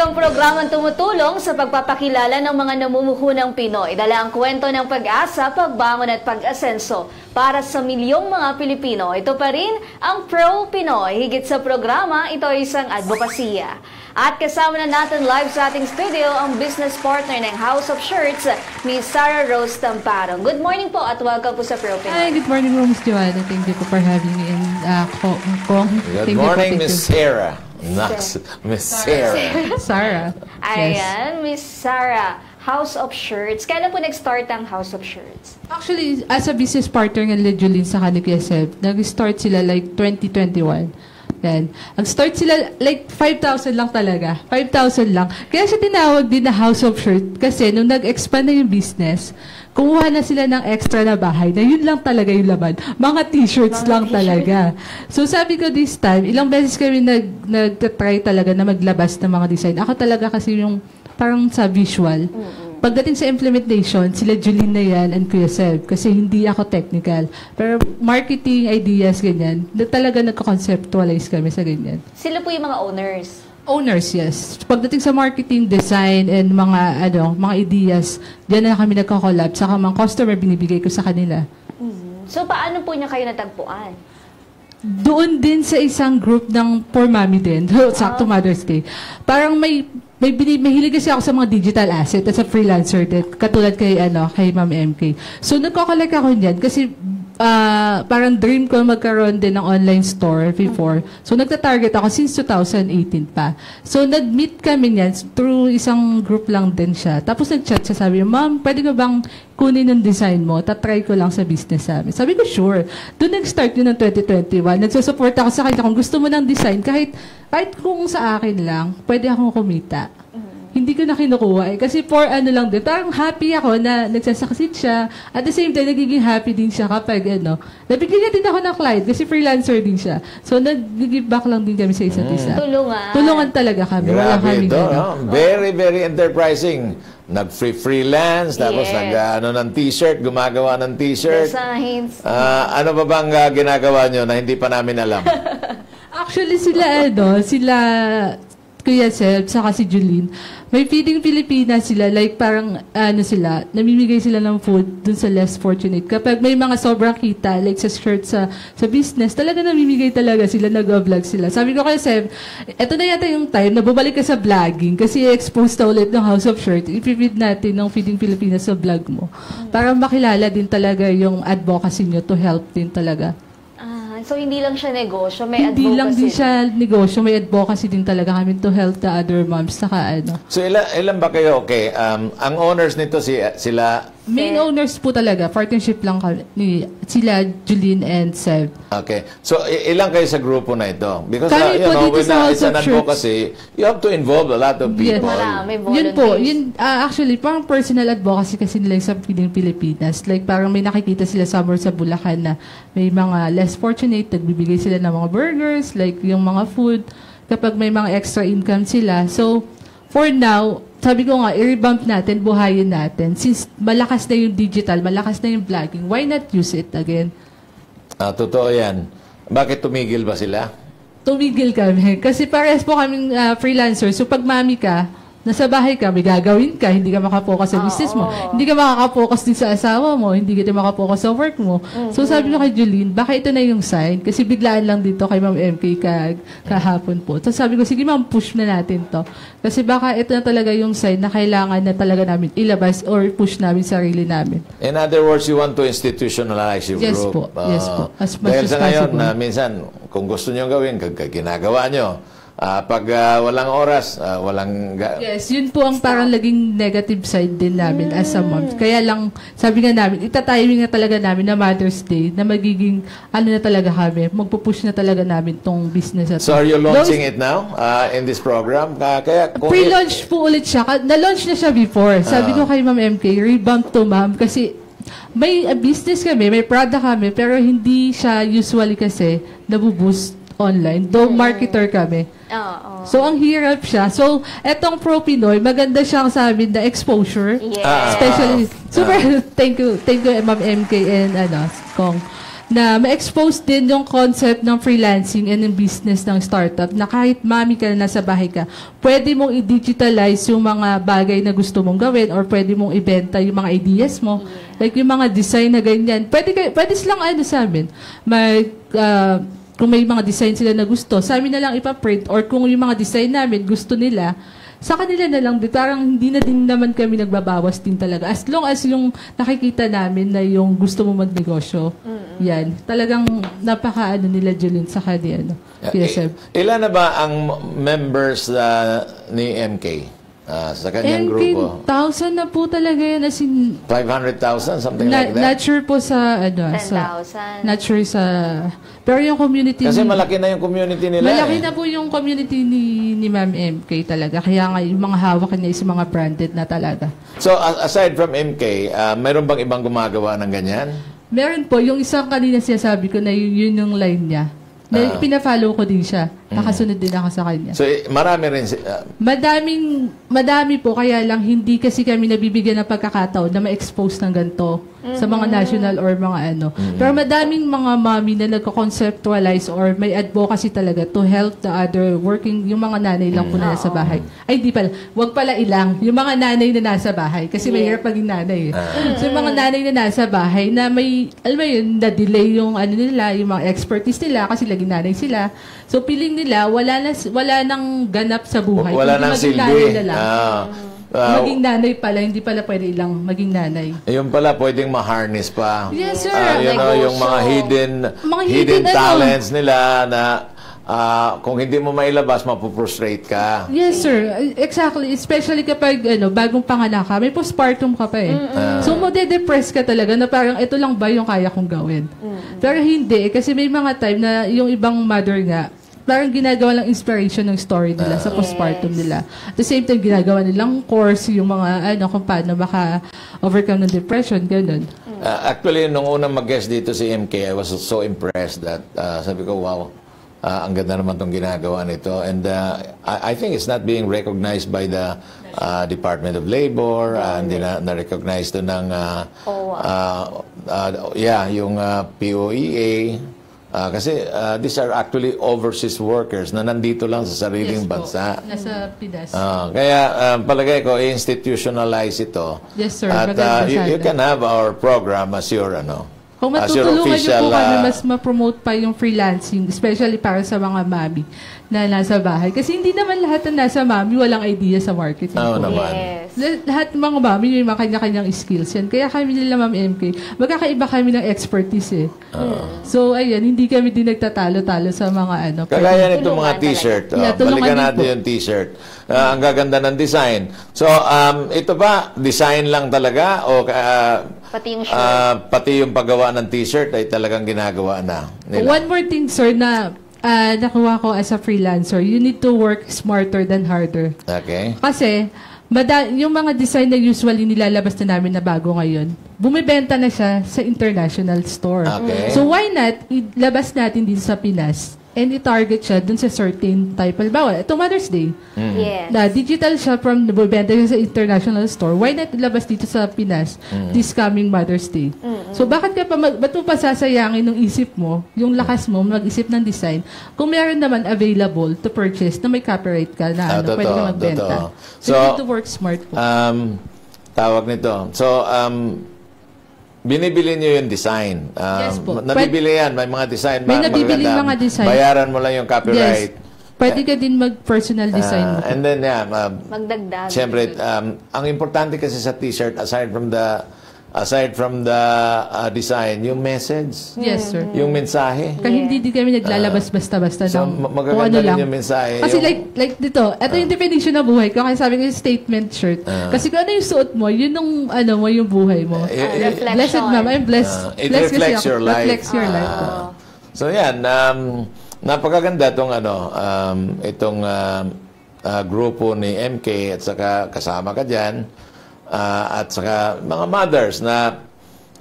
Chikang programang tumutulong sa pagpapakilala ng mga namumuhunang Pinoy. Dala ang kwento ng pag-asa, pagbangon at pag-asenso para sa milyong mga Pilipino. Ito pa rin ang Pro Pinoy. Higit sa programa, ito ay isang advokasya. At kasama na natin live sa ating studio ang business partner ng House of Shirts, Ms. Sarah Rose Tamparong. Good morning po at welcome po sa Pro Pinoy. Hi, good morning, Ms. Joanna. Thank you po for having me in Kong. Good morning, Miss Sarah. Miss Sarah. Sarah. Ayan, Miss Sarah. House of Shirts. Kailan po nag-start ang House of Shirts? Actually, as a business partner ng Julin sa KSF, nag-start sila like 2021. Yan. Ang-start sila like 5,000 lang talaga. 5,000 lang. Kaya siya tinawag din na House of Shirts kasi nung nag-expand na yung business, kumuha na sila ng extra na bahay na yun lang talaga yung laman. Mga t-shirts lang talaga. So sabi ko this time, ilang beses kami nag-try talaga na maglabas ng mga design. Ako talaga kasi yung parang sa visual. Pagdating sa implementation, sila Julin na yan and Kuya Seb. Kasi hindi ako technical. Pero marketing ideas, ganyan, na talaga nagka-conceptualize kami sa ganyan. Sila po yung mga owners? Owners, yes. Pagdating sa marketing, design, and mga ideas, diyan na kami nagko-collab. Saka mga customer, binibigay ko sa kanila. So, paano po niya kayo natagpuan? Doon din sa isang group ng For Mommy din, sakto Mother's Day. Parang may mahilig kasi ako sa mga digital asset at sa freelancer din, katulad kay Ma'am MK. So, nagko-collect ako niyan kasi parang dream ko magkaroon din ng online store before. So, nagta-target ako since 2018 pa. So, nag-meet kami niyan through isang group lang din siya. Tapos nag-chat siya, sabi, Ma'am, pwede ka bang kunin yung design mo? Tatry ko lang sa business namin. Sabi ko, sure. Doon nag-start yun ng 2021. Nagsusupport ako sa kanya. Kung gusto mo ng design, kahit kung sa akin lang, pwede akong kumita. Hindi ko na kinukuha kasi for lang din. Parang happy ako na nagsasaksit siya. At the same time, nagiging happy din siya kapag nabigyan din ako ng client kasi freelancer din siya. So, nag-give back lang din kami sa isa't isa. Tulungan. Tulungan talaga kami. Wala kami Very, very enterprising. Nag-freelance, tapos ng t-shirt, gumagawa ng t-shirt. Designs. Ano ba bang ginagawa nyo na hindi pa namin alam? Actually, sila Kuya Seb, saka si Julin, may Feeding Pilipinas sila, like parang, namimigay sila ng food dun sa less fortunate. Kapag may mga sobrang kita, like sa shirt sa business, talaga namimigay talaga sila, nag-vlog sila. Sabi ko kay Seb, eto na yata yung time na bumalik ka sa vlogging kasi i-expose na ulit ng House of Shirt. I-feed natin ng Feeding Pilipinas sa vlog mo. Para makilala din talaga yung advocacy nyo to help din talaga. So, hindi lang siya negosyo, may advocacy. Hindi lang din siya negosyo, may advocacy din talaga kami to help the other moms. Saka So, ilan ba kayo? Okay, ang owners nito sila... Main owners po talaga. Partnership lang kami. Sila, Julin and Seb. Okay. So, ilang kayo sa grupo na ito? Because, kami po dito sa House of advocacy, you have to involve a lot of people. Marami, yun po. Actually, parang personal advocacy kasi nila sa Feeding Pilipinas. Like, parang may nakikita sila somewhere sa Bulacan na may mga less fortunate, nagbibigay sila ng mga burgers, like yung mga food, kapag may mga extra income sila. So, for now, sabi ko nga, i-revamp natin, buhayin natin. Since malakas na yung digital, malakas na yung vlogging, why not use it again? Totoo yan. Bakit tumigil ba sila? Tumigil kami. Kasi parehas po kaming freelancer. So pag mami ka, nasa bahay ka, may gagawin ka, hindi ka makapokus sa business mo. Hindi ka makakapokus din sa asawa mo, hindi ka din makapokus sa work mo. So sabi ko kay Julin, baka ito na yung sign. Kasi biglaan lang dito kay Ma'am MK kahapon po. So sabi ko, sige ma'am, push na natin to. Kasi baka ito na talaga yung sign na kailangan na talaga namin ilabas or push namin sarili namin. In other words, you want to institutionalize your yes group. Po. Yes po. As much dahil as sa ngayon, possible. minsan, kung gusto nyo gawin, ginagawa nyo. Pag walang oras, walang... Yes, yun po ang parang laging negative side din namin as a mom. Kaya lang, sabi nga namin, itatiming na talaga namin na Mother's Day na magiging, na talaga kami, magpupush na talaga namin tong business at So are you launching it now in this program? Pre-launch po ulit siya. Na-launch na siya before. Sabi ko kay Ma'am MK, revamp to ma'am kasi may business kami, may product kami, pero hindi siya usually kasi nabuboost online. Though marketer kami. So, ang hirap siya. So, etong Pro Pinoy, maganda siyang sa amin na exposure. Yes. Especially, super, thank you, Ma'am MK and Kong. na ma-expose din yung concept ng freelancing and yung business ng startup na kahit mami ka na nasa bahay ka, pwede mong i-digitalize yung mga bagay na gusto mong gawin or pwede mong ibenta yung mga ideas mo. Like yung mga design na ganyan. Pwede silang sa amin. Kung may mga design sila na gusto, sa amin na lang ipaprint or kung yung mga design namin gusto nila, sa kanila na lang, parang hindi na din naman kami nagbabawas din talaga. As long as yung nakikita namin na yung gusto mo magnegosyo, yan. Talagang nila, Julin, sa kanila. PSM. Ilan na ba ang members ni MK? Sa kanyang grupo? 1,000 na po talaga yan. As in, 500,000? Something like that? not sure po sa, 10,000. not sure sa, pero yung community. Kasi malaki na yung community nila. Malaki na po yung community ni Ma'am MK talaga. Kaya nga yung mga hawak niya is mga branded na talaga. So, aside from MK, mayroon bang ibang gumagawa ng ganyan? Meron po. Yung isang kanina sinasabi ko na yun yung line niya. Na pina-follow ko din siya. Nakasunod din ako sa kanya. So, marami rin. Madami po, kaya lang hindi kasi kami nabibigyan ng pagkakataon na ma-expose ng ganito sa mga national or mga ano. Pero madaming mga mami na nagko-conceptualize or may advocacy talaga to help the other working, yung mga nanay lang po na nasa bahay. Ay, di pala. Wag pala ilang. Yung mga nanay na nasa bahay. Kasi may hirap maging nanay. So, yung mga nanay na nasa bahay na may, alam mo yun, na-delay yung ano nila, yung mga expertise nila kasi laging nanay sila. So, piling nila, wala nang ganap sa buhay. Wala nang silbi. Maging nanay pala, hindi pala pwede ilang maging nanay. Yung pala, pwedeng ma-harness pa. Yes, sir. Yung mga hidden talents nila na kung hindi mo mailabas, mapuprostrate ka. Yes, sir. Exactly. Especially kapag bagong panganak ka, may postpartum ka pa eh. So, mo-depress ka talaga na parang ito lang ba yung kaya kong gawin? Pero hindi. Kasi may mga time na yung ibang mother nga, parang ginagawa lang inspiration ng story nila sa postpartum nila. At the same time, ginagawa nilang course, yung mga, kung paano maka-overcome ng depression, ganun. Actually, nung unang mag-guest dito si MK, I was so impressed that sabi ko, wow, ang ganda naman itong ginagawa nito. And I think it's not being recognized by the Department of Labor, hindi na-recognize ito ng yung POEA. Kasi these are actually overseas workers na nandito lang sa sariling bansa. Nasa Pinas. Kaya palagay ko, institutionalize ito. Yes, sir. At you can have our program as your kung matutulungan niyo po kami, mas ma-promote pa yung freelancing, especially para sa mga mami na nasa bahay. Kasi hindi naman lahat na nasa mami walang idea sa marketing. Oo naman. Yes. Lahat mga mami, yung mga kanya-kanyang skills yan. Kaya kami nila, Ma'am MK, magkakaiba kami ng expertise eh. So, ayan, hindi kami din nagtatalo-talo sa mga Kagaya nito mga t-shirt. Balikan natin yung t-shirt. Ang gaganda ng design. So, ito ba, design lang talaga o Pati yung shirt. pati yung paggawa ng t-shirt ay talagang ginagawa na nila? One more thing, sir, na nakuha ko as a freelancer, you need to work smarter than harder. Okay. Kasi, yung mga design na usually nilalabas na namin na bago ngayon, bumibenta na siya sa international store. Okay. So why not, ilabas natin dito sa Pinas and i-target siya dun sa certain type. Halimbawa, ito Mother's Day. Yes. Na digital siya from bumibenta siya sa international store. Why not ilabas dito sa Pinas this coming Mother's Day? So bakit ba't mo pa sasayangin ng isip mo, yung lakas mo, mag-isip ng design, kung meron naman available to purchase na may copyright ka na pwede ka magbenta. So, you need to work smart po. Tawag nito. So, binibili niyo yung design. Yes po. Nabibili yan. May mga design. May nabibili mga design. Bayaran mo lang yung copyright. Yes. Pwede ka din mag-personal design mo. And then, Magdagdag. siyempre, ang importante kasi sa t-shirt, aside from the design, yung message. Yes, sir. Yung mensahe. Kaya hindi din kami naglalabas basta-basta So, ng magaganda lang. rin yung mensahe. Kasi like dito, ito yung definition ng buhay ko. Kaya sabi ko yung statement shirt. Kasi kung ano yung suot mo, yun yung, yung buhay mo. Reflection. Blessed ma'am, I'm blessed. It Blessed reflects kasi your ako. life. Reflects your life. So yan, napakaganda itong grupo ni MK at saka kasama ka dyan at saka mga mothers na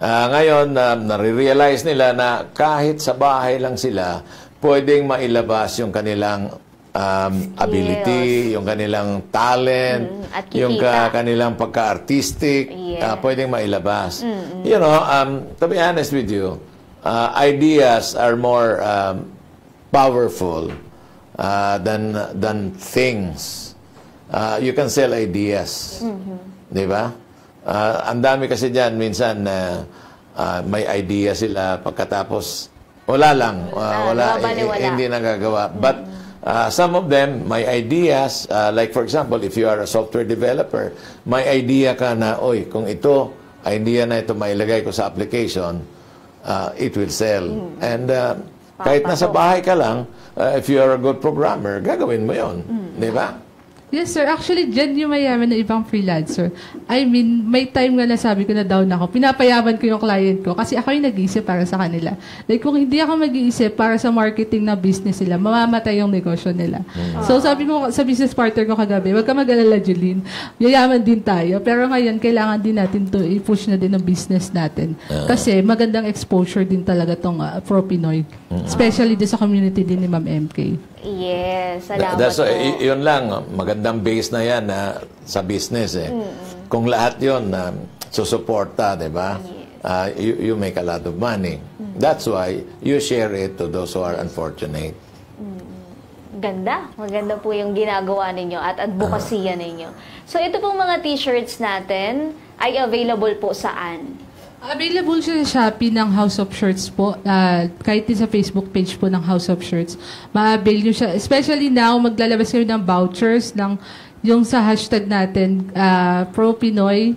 ngayon nare-realize nila na kahit sa bahay lang sila, pwedeng mailabas yung kanilang ability, yung kanilang talent, at yung kanilang pagka-artistic, pwedeng mailabas. You know, to be honest with you, ideas are more powerful than things. You can sell ideas. Di ba? Ang dami kasi dyan, minsan, may idea sila, pagkatapos, wala lang. Hindi nagagawa. But, some of them, may ideas, like for example, if you are a software developer, may idea ka na, oy, kung ito, idea na ito mailagay ko sa application, it will sell. And kahit nasa bahay ka lang, if you are a good programmer, gagawin mo yon, di ba? Yes, sir. Actually, dyan yung mayaman ng ibang freelancer. I mean, may time nga na sabi ko na down ako. Pinapayaman ko yung client ko kasi ako yung nag-iisip para sa kanila. Like, kung hindi ako mag-iisip para sa marketing na business nila, mamamatay yung negosyo nila. So, sabi ko sa business partner ko kagabi, wag ka mag-alala, Julene. Yayaman din tayo. Pero ngayon, kailangan din natin to i-push na din ang business natin. Kasi magandang exposure din talaga tong Pro Pinoy. Especially din sa community din ni Ma'am MK. Yes, salamat po. Yun lang, magandang base na yan sa business. Kung lahat yun susuporta, di ba? You make a lot of money. That's why you share it to those who are unfortunate. Ganda. Maganda po yung ginagawa ninyo at advokasya ninyo. So, ito pong mga t-shirts natin ay available po saan? Available siya sa Shopee ng House of Shirts po. Kahit din sa Facebook page po ng House of Shirts. Ma-avail nyo siya. Especially now, maglalabas kayo ng vouchers ng yung sa hashtag natin, Pro Pinoy.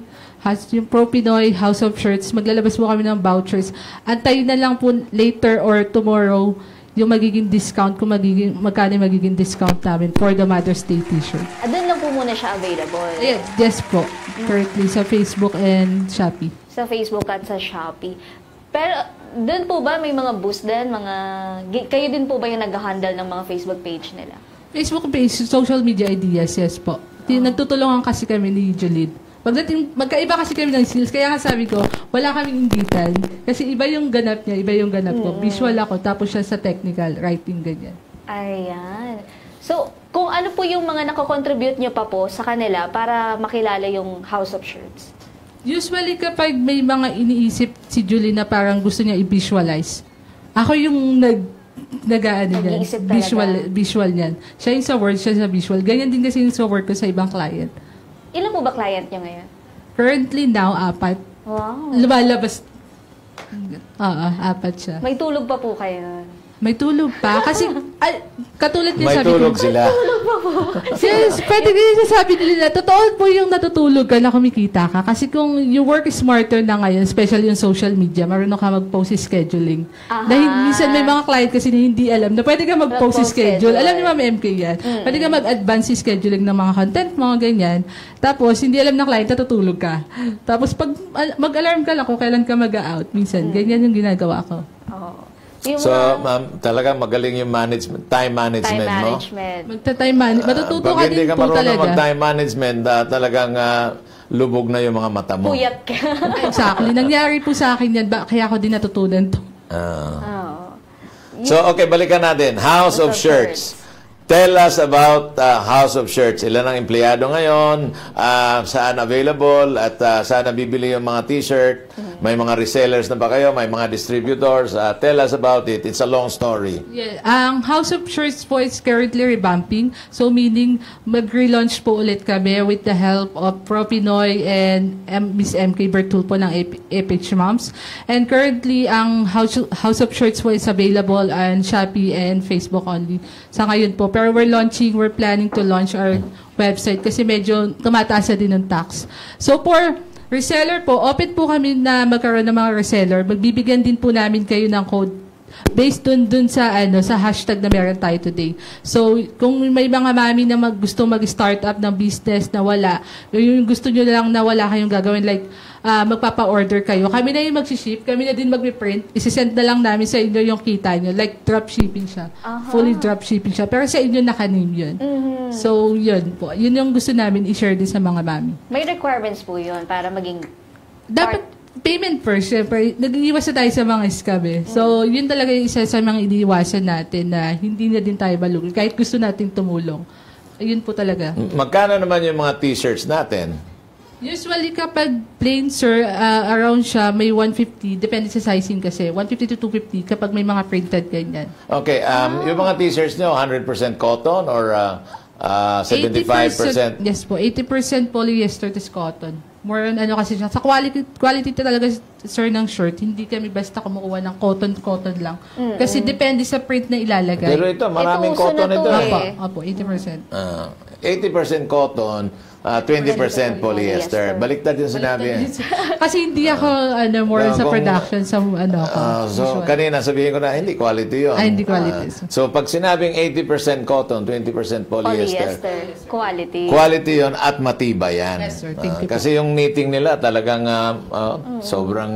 Yung Pro Pinoy House of Shirts. Maglalabas po kami ng vouchers. Antayin na lang po later or tomorrow yung magiging discount, kung magkano magiging discount namin for the Mother's Day t-shirt. Doon lang po muna siya available? Yes po. Currently sa Facebook and Shopee. Sa Facebook at sa Shopee. Pero doon po ba may mga boost din? Kayo din po ba yung nag-handle ng mga Facebook page nila? Facebook page, social media ideas, yes po. Nagtutulungan kasi kami ni Julene. Magkaiba kasi kami ng skills. Kaya nga sabi ko, wala kaming inditan. Kasi iba yung ganap niya, iba yung ganap ko. Visual ako, tapos siya sa technical, writing, ganyan. Ayan. So, kung ano po yung mga nakakontribute niyo pa po sa kanila para makilala yung House of Shirts? Usually, kapag may mga iniisip si Julie na parang gusto niya i-visualize, ako yung visual niyan. Siya yung sa words, siya sa visual. Ganyan din kasi yung sa work ko sa ibang client. Ilan po ba client niyo ngayon? Currently now, 4. Wow. Lumalabas. 4 siya. May tulog pa po kayo? May tulog pa. Kasi, katulad din sabi ko. May tulog sila. May tulog pa po. Yes, pwede din sasabi nila, totoo po yung natutulog ka na kumikita ka. Kasi kung you work smarter na ngayon, especially yung social media, marunong ka mag-post scheduling. Dahil minsan may mga client kasi na hindi alam na pwede ka mag-post schedule. Alam ni Ma'am MK yan. Pwede ka mag-advance scheduling ng mga content, mga ganyan. Tapos, hindi alam ng client, natutulog ka. Tapos, pag mag-alarm ka lang kung kailan ka mag-out, minsan, ganyan yung ginagawa ko. So, ma'am, talaga magaling yung time management mo? Magta-time management. Matututo ka din po talaga. Pag hindi ka marunong mag-time management, talagang lubog na yung mga mata mo. Puyat ka. Exactly. Nangyari po sa akin yan. Kaya ako din natutunan to. So, okay, balikan natin. House of Shirts. Tell us about House of Shirts. Ilan ang empleyado ngayon? Saan available? At saan nabibili yung mga t-shirt? May mga resellers na ba kayo? May mga distributors? Tell us about it. It's a long story. Yeah. Ang House of Shirts po is currently revamping. So meaning, mag-relaunch po ulit kami with the help of Pro Pinoy and Miss MK Bertul po ng FH Moms. And currently, ang House of Shirts po is available on Shopee and Facebook only. Sa ngayon po. Pero we're planning to launch our website kasi medyo tumataas na din ng tax. So for reseller po, open po kami na magkaroon ng mga reseller. Magbibigyan din po namin kayo ng code based dun sa hashtag na meron tayo today. So, kung may mga mami na gusto mag-start up ng business na wala, yung gusto nyo lang na wala kayong gagawin, like, magpapa-order kayo. Kami na yung mag-ship, kami na din mag-print, isi-send na lang namin sa inyo yung kita nyo. Like, drop shipping siya. Fully drop shipping siya. Pero sa inyo naka-name yun. So, yun po. Yun yung gusto namin i-share din sa mga mami. May requirements po yun para maging dapat payment first. Siyempre, nag-iiwas na tayo sa mga scam eh. So, yun talaga yung isa sa mga iniiwasan natin na hindi na din tayo balugin. Kahit gusto natin tumulong. Ayun po talaga. Magkano naman yung mga t-shirts natin? Usually kapag plain, sir, around siya, may 150. Depende sa sizing kasi. 150 to 250 kapag may mga printed ganyan. Okay, yung mga t-shirts nyo, 100% cotton or 75%? Yes po, 80% polyester is cotton. More on ano kasi siya. Sa quality talaga, sir, ng shirt, hindi kami basta kumukuha ng cotton lang. Kasi depende sa print na ilalagay. Pero ito, maraming Ito, uso cotton na to ito. eh. Opo, 80%. 80% cotton, 20% polyester. Baliktad yung sinabi. Kasi hindi ako more No, sa kung- production sa ko. So, usual. kanina sabihin ko na, hindi quality yun. Hindi quality. So, pag sinabing 80% cotton, 20% polyester, Quality. quality yon at matibay yan. Yes, sir. Thank you po. Kasi yung knitting nila talagang sobrang...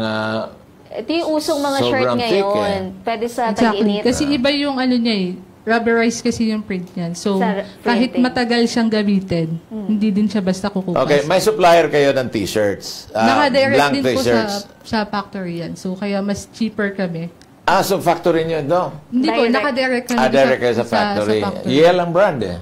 Ito yung usong mga shirt Sobrang thick, ngayon. Pwede sa Exactly. tag-init. Kasi iba yung niya rubberized kasi yung print niyan. So, Sa kahit printing. matagal siyang gamitin, hindi din siya basta kukupas. Okay, may supplier kayo ng t-shirts. Naka-direct Blank din po t-shirts. sa factory yan. So, kaya mas cheaper kami. So factory nyo, no? Hindi po, Direct. naka-direct kami Direct kayo sa factory. Yale ang brand eh.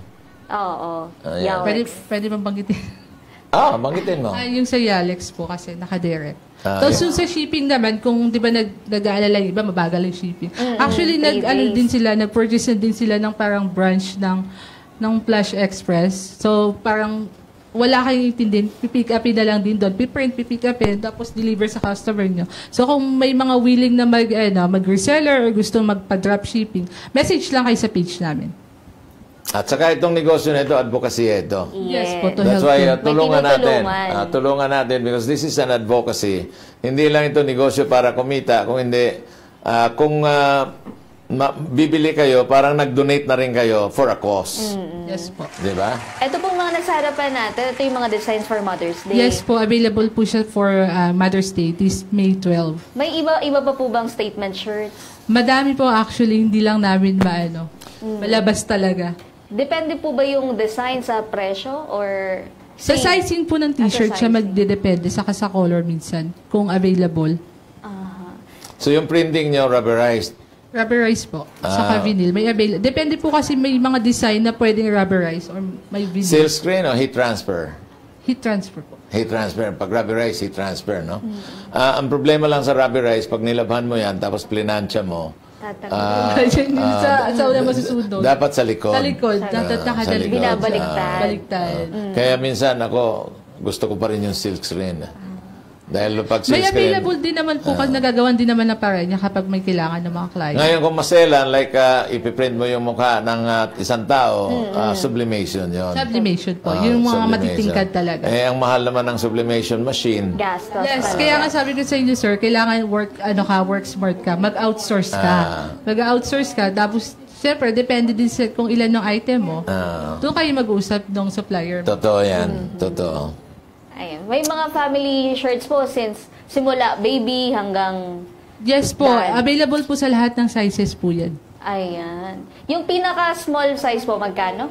Oo. Ayan. Pwede bang banggitin? Banggitin mo. Yung sa Yalex po kasi naka-direct. yeah. Tapos yung sa shipping naman, kung di ba nag-aalala yung iba, mabagal yung shipping. Actually, 3 days. nag-purchase na din sila ng parang branch ng Flash Express. So, parang wala kayong itindihin, pipick upin na lang din doon. Piprint, pipick upin, tapos deliver sa customer nyo. So, kung may mga willing na mag-reseller or gusto magpa-drop shipping, message lang kayo sa page namin. At saka itong negosyo na ito, advocacy ito. Yes po, to That's help why you. tulungan May natin. tinutulungan. Tulungan natin because this is an advocacy. Hindi lang ito negosyo para kumita. Kung hindi, bibili kayo, parang nag-donate na rin kayo for a cause. Yes po. Di ba? Ito pong mga nasarapan natin. Ito yung mga designs for Mother's Day. Yes po, available po siya for Mother's Day this May 12. May iba pa po bang statement shirts? Madami po actually, hindi lang namin malabas talaga. Depende po ba yung design sa presyo or Sa same? sizing po ng t-shirt Sa siya sizing. magdedepende, saka sa color minsan, kung available. So yung printing nyo, rubberized. Rubberized po, saka vinyl. May depende po kasi may mga design na pwedeng rubberized or may vinyl. Silk screen o heat transfer? Heat transfer po. Heat transfer. Pag rubberized, heat transfer, no? Ang problema lang sa rubberized, pag nilabhan mo yan, tapos plinansya mo, Yun sa una masusunod. dapat sa likod. Sa likod. Dapat Sa nakadali. likod. Binabaliktad. Baliktad. Kaya minsan ako, gusto ko pa rin yung silk screen. Dahil pag silk May screen... available din naman po, kasi nagagawan din naman na para niya kapag may kailangan ng mga client. Ngayon kung maselan, like ipiprint mo yung mukha ng isang tao, sublimation yon. Sublimation po. Yung mga matitingkad talaga. Ang mahal naman ng sublimation machine. Gastos Yes, pala. kaya nga sabi ko sa inyo, sir, kailangan work smart ka, mag-outsource ka. Mag-outsource ka, tapos, siyempre, depende din sa kung ilan ng item mo. Doon kayo mag-usap ng supplier. Totoo yan. Totoo. Ayun. May mga family shirts po since simula baby hanggang Yes po, Dad. available po sa lahat ng sizes po yan. ayan. Yung pinaka-small size po, magkano?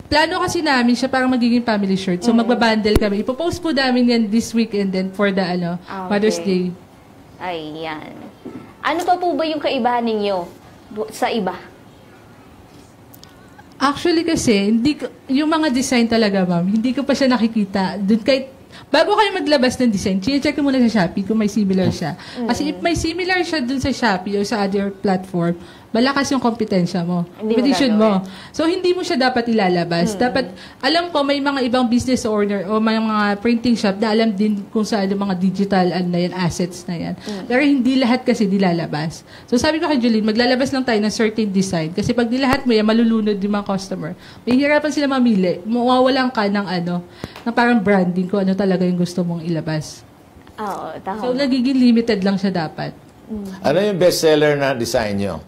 Plano kasi namin siya parang magiging family shirt. So, magbabundle kami. Ipopost po namin yan this weekend then for the Mother's Day. Ayan. Ano pa po ba yung kaibahan ninyo sa iba? Actually kasi, yung mga design talaga, ma'am, hindi ko pa siya nakikita. Bago kayo maglabas ng design, check ko muna sa Shopee kung may similar siya. Kasi if may similar siya dun sa Shopee o sa other platform, malakas yung kompetensya mo. Hindi mo Competition gagawin. mo. So, hindi mo siya dapat ilalabas. Dapat, alam ko, may mga ibang business owner o may mga printing shop na alam din kung saan yung mga digital na yan, assets na yan. Pero hindi lahat kasi nilalabas. So, sabi ko kay Julene, maglalabas lang tayo ng certain design. Kasi pag nilahat mo yan, malulunod yung mga customer. May hirapan sila mamili. Mawawalan ka ng ng parang branding kung ano talaga yung gusto mong ilabas. Oo, tama. So, nagiging limited lang siya dapat. Ano yung bestseller na design nyo?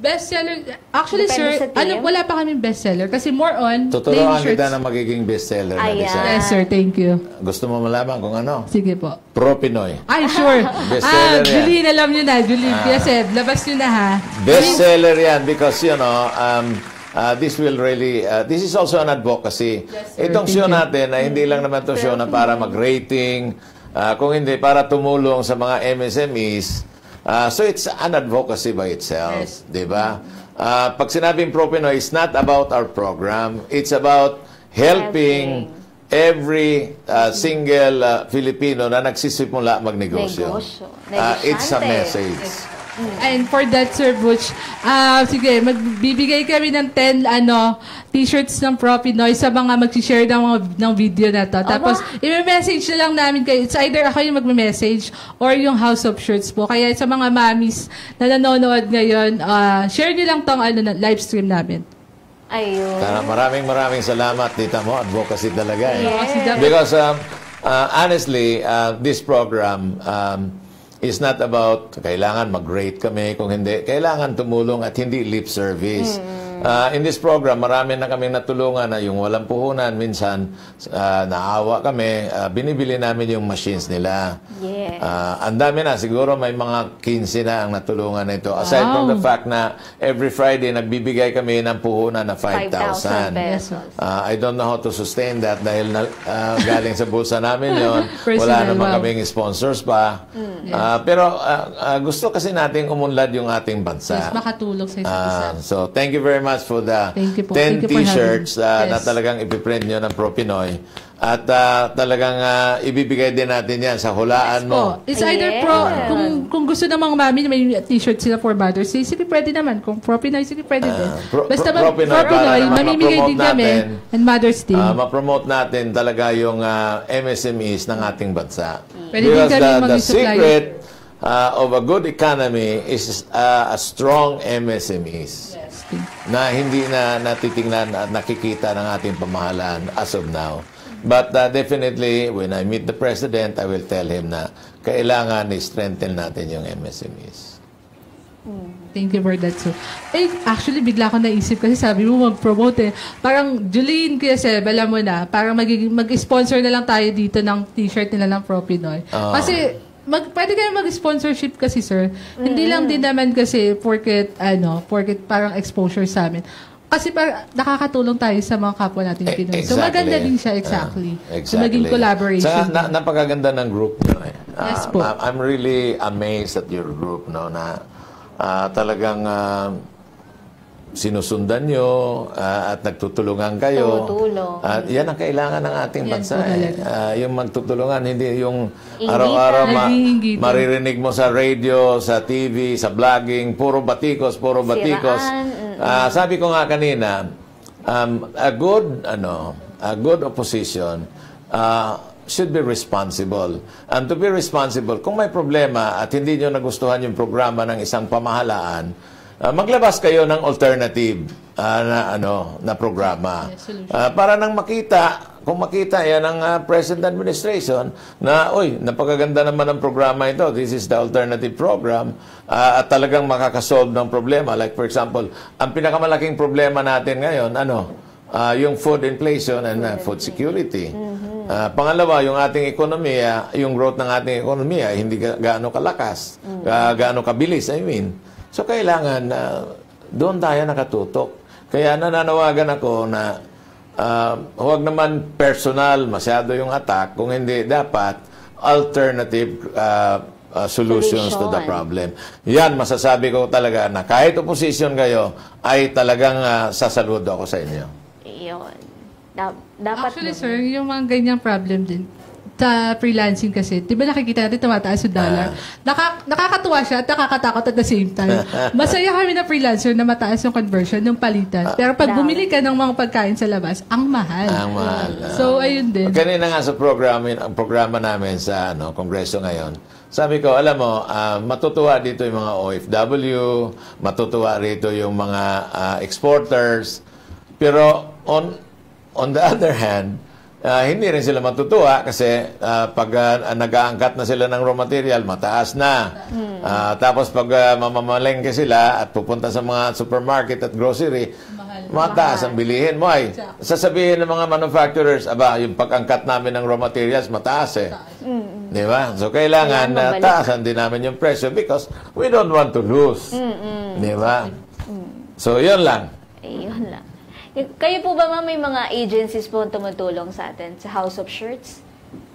Bestseller, actually Depende sir, sa team. wala pa kaming bestseller kasi more on Tuturuan plain kita shirts. na magiging bestseller na Ayan. design. Yes sir, thank you. Gusto mo malaman kung ano? Sige po. Pro Pinoy. Ay, sure. Bestseller yan. Julie, alam nyo na. Julie, PSF, labas nyo na ha. Bestseller yan because, this will really, this is also an advocacy. Yes, sir. Itong Thank show you. natin, hindi lang naman to show na para mag-rating, kung hindi, para tumulong sa mga MSMEs. So it's an advocacy by itself. Yes. Di ba? Pag sinabing Pro Pinoy, it's not about our program. It's about helping every single Filipino na nagsisimula magnegosyo. It's a message. And for that, Sir Butch, sige, magbibigay kami ng 10 t-shirts ng Pro Pinoy sa mga mag-share ng video na to. Tapos, i-message na lang namin kayo. It's either ako yung mag-message or yung House of Shirts po. Kaya sa mga mamis na nanonood ngayon, share nyo lang tong live stream namin. Ayun. Maraming salamat, tita mo. Advocacy talaga. Yes. Because, honestly, this program, is not about kailangan mag-rate kami, kung hindi, kailangan tumulong at hindi lip service. In this program, marami na kaming natulungan na yung walang puhunan. Minsan, naawa kami, binibili namin yung machines nila. Yes. Ang dami na, siguro may mga 15 na ang natulungan na ito. Aside from the fact na every Friday, nagbibigay kami ng puhunan na 5,000 pesos. I don't know how to sustain that dahil galing sa bulsa namin yon. Wala naman kaming sponsors pa. Pero gusto kasi nating umunlad yung ating bansa. Yes, makatulong sa isa't isa. So, thank you very much for the 10 t-shirts na talagang ipiprint nyo ng Pro Pinoy. At talagang ibibigay din natin yan sa hulaan mo. It's either Pro, kung gusto ng mga mami na may t-shirt sila for Mother's Day, sige pwede naman. Kung Pro Pinoy, sige pwede din. Basta Pro Pinoy, mamimigay din kami and Mother's Day. Ma-promote natin talaga yung MSMEs ng ating bansa. Pwede din kami the secret of a good economy is a strong MSMEs na hindi na natitingnan at nakikita ng ating pamahalaan as of now. But definitely, when I meet the President, I will tell him na kailangan i-strengthen natin yung MSMEs. Thank you for that, sir. Actually, bigla ko naisip kasi sabi mo mag-promote eh. Parang, Juline, Kuya Seb, alam mo na, parang mag-sponsor na lang tayo dito ng t-shirt nila ng Pro Pinoy. Kasi, pwede kayo mag-sponsorship kasi, sir. Hindi lang din naman kasi porket parang exposure sa amin. Kasi nakakatulong tayo sa mga kapwa natin Pinoy. So, maganda din siya, exactly. So, maging collaboration. Napakaganda ng group nyo eh. Yes po. I'm really amazed at your group, no, na talagang sinusundan nyo at nagtutulungan kayo. At yan ang kailangan ng ating bansa. Yung magtutulungan, hindi yung araw-araw maririnig mo sa radio, sa TV, sa vlogging, puro batikos. Sabi ko nga kanina, a good opposition should be responsible. And to be responsible, kung may problema at hindi nyo nagustuhan yung programa ng isang pamahalaan, maglabas kayo ng alternative na programa. Para nang kung makita yan ng present administration na, napakaganda naman ang programa ito. This is the alternative program. At talagang makakasolve ng problema. Like for example, ang pinakamalaking problema natin ngayon, yung food inflation and food security. Pangalawa, yung ating ekonomiya, yung growth ng ating ekonomiya, hindi gaano kalakas, gaano kabilis, So, kailangan doon tayo nakatutok. Kaya nananawagan ako na huwag naman personal masyado yung attack, kung hindi dapat alternative solutions to the problem. Yan, masasabi ko talaga na kahit opposition kayo, ay talagang sasaludo ako sa inyo. Iyon. Dapat actually, sir, yung mga ganyang problem din, sa freelancing kasi, di ba nakikita natin tumataas yung dollar? Nakakatuwa siya at nakakatakot at the same time. Masaya kami na freelancer na mataas yung conversion, yung palitan. Pero pag bumili ka ng mga pagkain sa labas, ang mahal. Ang mahal. So, ayun din. Kanina nga sa programa namin sa Kongreso ngayon, sabi ko, alam mo, matutuwa dito yung mga OFW, matutuwa rito yung mga exporters, pero on the other hand, hindi rin sila matutuwa kasi pag nag-aangkat na sila ng raw material, mataas na. Tapos pag mamamalengke sila at pupunta sa mga supermarket at grocery, mataas ang bilihin mo. Sasabihin ng mga manufacturers, yung pag-angkat namin ng raw materials, mataas eh. Di ba? So kailangan taasan din namin yung presyo because we don't want to lose. Di ba? So yun lang. Yun lang. Kayo po ba, ma'am, may mga agencies po tumutulong sa atin sa House of Shirts?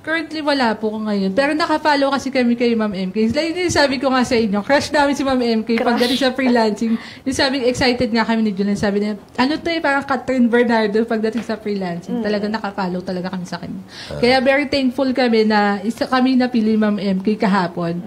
Currently, wala po ko ngayon. Pero nakafollow kasi kami kay Ma'am MK. Like, yung sabi ko nga sa inyo, crush namin si Ma'am MK pagdating sa freelancing. Yung sabi, excited nga kami ni Julian. Sabi niya, ano to parang Catherine Bernardo pagdating sa freelancing. Talaga nakafollow talaga kami sa kanya. Kaya very thankful kami na kami napili Ma'am MK kahapon.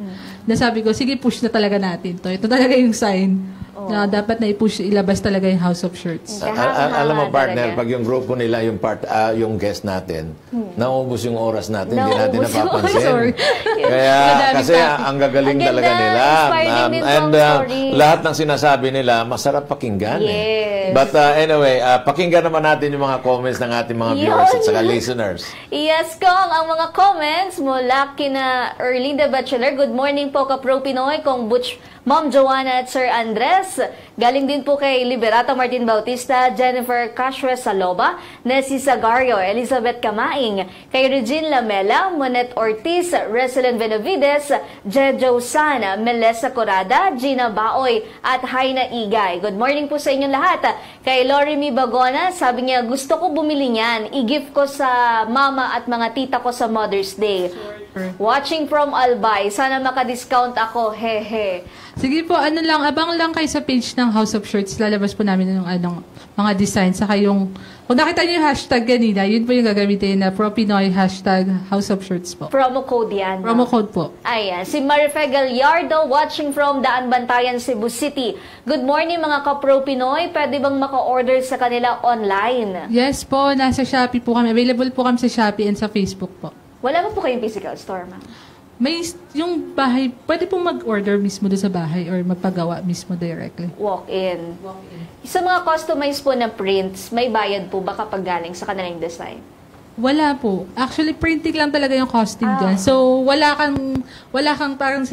Na sabi ko, sige, push na talaga natin to. Ito talaga yung sign. Na dapat na i-push, ilabas talaga yung House of Shirts. Alam mo, partner, pag yung grupo nila, yung guest natin, naubos yung oras natin, hindi natin napapansin. Sorry. Kaya, kasi ang gagaling Ang talaga ganda, nila. inspiring din And tong story. lahat ng sinasabi nila, masarap pakinggan. Yes. But anyway, pakinggan naman natin yung mga comments ng ating mga viewers at saka listeners. Yes, Kong, ang mga comments mula kina Erlinda Bachelor. Good morning po ka Pro Pinoy, Kong Butch, Ma'am Joanna at Sir Andres. Galing din po kay Liberato Martin Bautista, Jennifer Cashres Saloba, Nessie Sagario, Elizabeth Kamaing, kay Regine Lamela, Monet Ortiz, Resilien Benavides, Jejo San, Melissa Corada, Gina Baoy, at Haina Igay. Good morning po sa inyong lahat. Kay Lorimi Bagona, sabi niya, gusto ko bumili niyan. I-gift ko sa mama at mga tita ko sa Mother's Day. Watching from Albay, sana maka-discount ako, hehe. Sige po, abang lang kayo sa page ng House of Shirts. Lalabas po namin ng mga design. Saka yung, kung nakita niyo yung hashtag kanina, yun po yung gagamitin na ProPinoy hashtag House of Shirts po. Promo code yan. Promo code po. Ayan, si Marife Gallardo watching from Daan Bantayan, Cebu City. Good morning mga ka-Pro Pinoy. Pwede bang maka-order sa kanila online? Yes po, nasa Shopee po kami. Available po kami sa Shopee and sa Facebook po. Wala mo po kayong physical store, ma'am? May yung bahay, pwede po mag-order mismo doon sa bahay or magpagawa mismo directly. Walk-in. Sa mga customized po na prints, may bayad po ba kapag galing sa kanilang design? Wala po. Actually, printing lang talaga yung costing dyan. So, wala kang parang